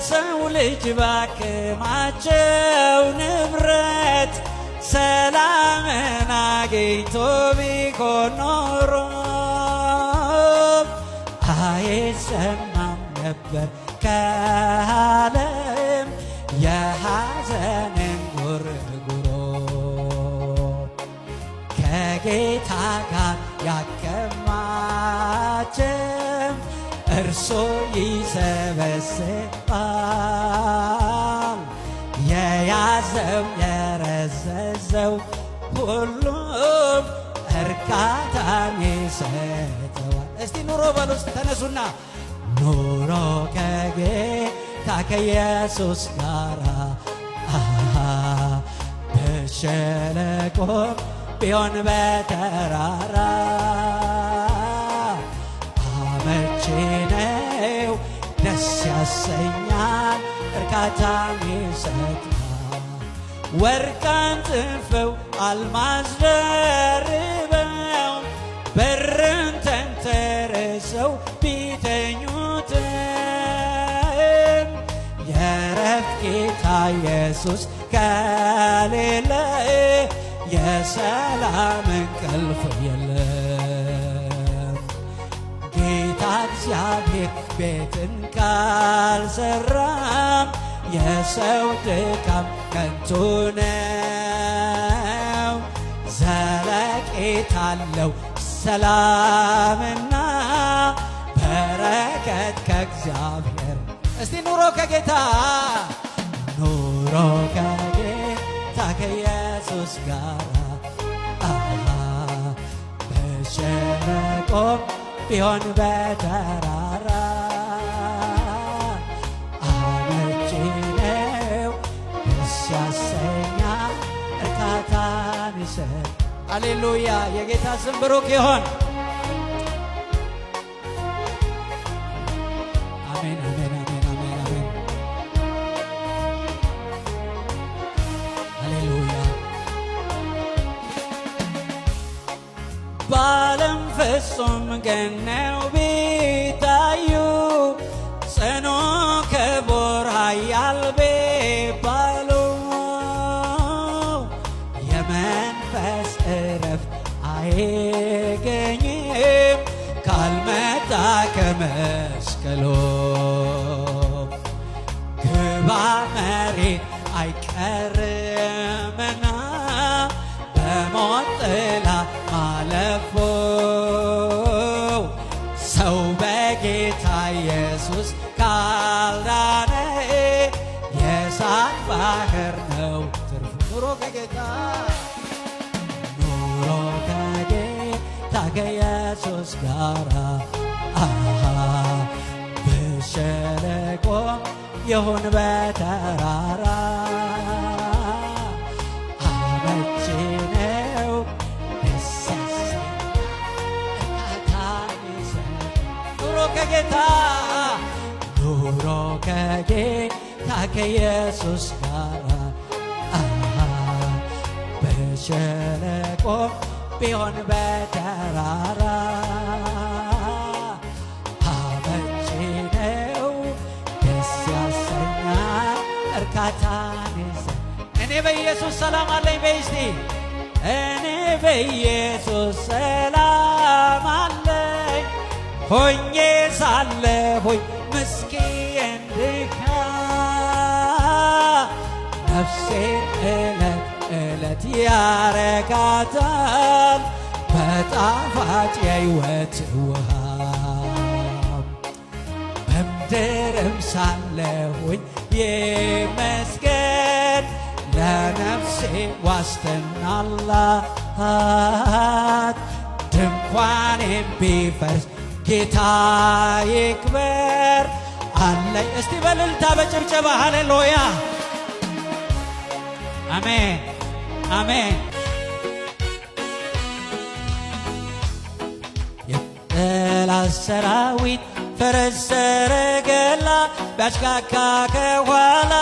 የሰው ልጅ ባከማቸው ንብረት ሰላምን አግኝቶ ቢሆን ኖሮ አይሰማም ነበር ከዓለም የሐዘንን ጉርጉሮ። ከጌታ ጋር ያከማቸው እርሱ ይሰበስባል። የያዘው የረዘዘው ሁሉም እርካታን ይሰጠዋል። እስቲ ኑሮ በሉ ውስጥ ተነሱና ኑሮ ከጌታ ከኢየሱስ ጋር በሸለቆም ቢሆን በተራራ አመቺ ነው፣ ደስ ያሰኛል፣ እርካታን ይሰጣል። ወርቅ አንጥፈው አልማዝ ደርበው ብርን ተንተርሰው ቢተኙትም የዕረፍት ጌታ ኢየሱስ ከሌለ የሰላም እንቅልፍ የለም። ጌታ እግዚአብሔር ቤትን ካልሰራም የሰው ድካም ከንቱ ነው። ዘለቄታ አለው ሰላምና በረከት ከእግዚአብሔር። እስቲ ኑሮ ከጌታ ኑሮ ከጌታ ከኢየሱስ ጋር በሸለቆ ቢሆን በተራራ አመቺ ነው፣ ደስ ያሰኛል፣ እርካታን ይሰጥ። ሃሌሉያ! የጌታ ስም ብሩክ ይሆን። አሜን፣ አሜን፣ አሜን፣ አሜን፣ አሜን። ሃሌሉያ! በዓለም ፍጹም ገነው ቢታዩ ጽኑ ክቡር ኃያል ቢባሉ የመንፈስ ዕረፍት አይገኝም ካልመጣ ከመስቀሉ። ግባ መሬት አይቀርምና በሞት ጥላ ማለፉ ሰው በጌታ ኢየሱስ ካልዳነ የእሳት ባህር ነው ትርፉ። ኑሮ ከጌታ ኑሮ ከጌታ ከኢየሱስ ጋር በሸለቆ ይሁን በተራራ አመቺ ነው፣ ደስ ያሰኛል፣ እርካታን ይሰጣል። ኑሮ ከጌታ ኑሮ ከጌታ ከኢየሱስ ጋር በሸለቆ ቢሆን በተራራ አመቺ ነው፣ ደስ ያሰኛል፣ እርካታን ይሰጣል። እኔ በኢየሱስ ሰላም አለኝ በይ እስቲ። እኔ በኢየሱስ ሰላም አለኝ ሆኜ ሳለሁኝ ምስኪን ድካም ነፍሴን ዕለት ዕለት ያረካታል በጣፋጭ የሕይወት ውሃ። በምድርም ሳለሁኝ ይመስገን ለነፍሴ ዋስትና አላት። ድንኳኔም ቢፈርስ ጌታ ይክበር አለኝ። እስቲ በእልልታ በጭብጨባ ሃሌሉያ! አሜን፣ አሜን። የጠላት ሰራዊት ፈረስ ሰረገላ ቢያሽካካ ከኋላ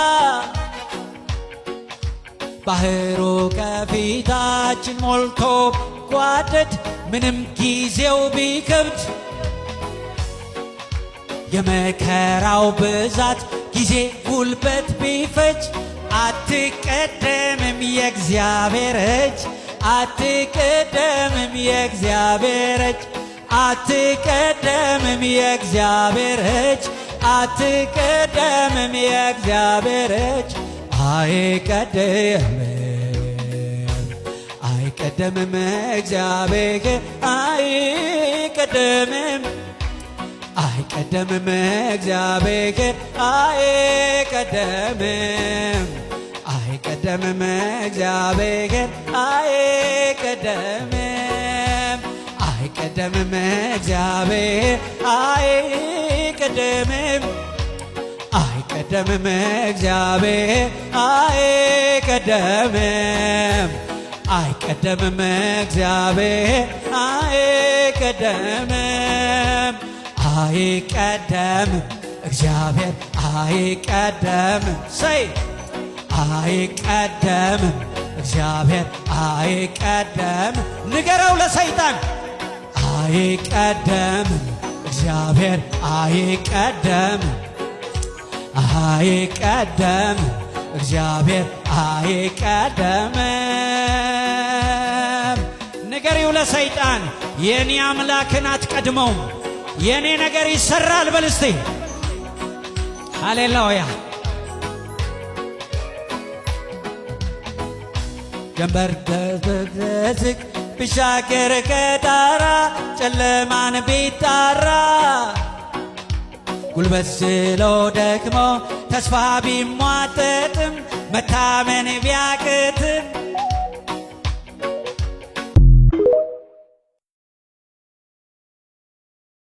ባህሩ ከፊታችን ሞልቶ ጓደድ ምንም ጊዜው ቢከብድ የመከራው ብዛት ጊዜ ጉልበት ቢፈጅ አትቀደምም የእግዚአብሔር እጅ አትቀደምም የእግዚአብሔር እጅ አትቀደምም የእግዚአብሔር እጅ አትቀደምም የእግዚአብሔር እጅ አይቀደምም እግዚአብሔር አይቀደምም እግዚአብሔር አይቀደምም እግዚአብሔር አይቀደምም እግዚአብሔር አይቀደምም እግዚአብሔር አይቀደምም እግዚአብሔር አይቀደምም እግዚአብሔር አይቀደምም ሰይ አይቀደምም እግዚአብሔር አይቀደምም ንገረው ለሰይጣን አይቀደምም እግዚአብሔር አይቀደምም እግዚአብሔር አይቀደምም ንገሪው ለሰይጣን የኔ አምላክን አትቀድመውም የኔ ነገር ይሰራል በል እስቲ ሃሌሉያ ጀንበር ደዝቅ ቢሻገር ከጣራ ጨለማን ቢጣራ ጉልበት ስሎ ደክሞ ተስፋ ቢሟጠጥም መታመን ቢያቅትም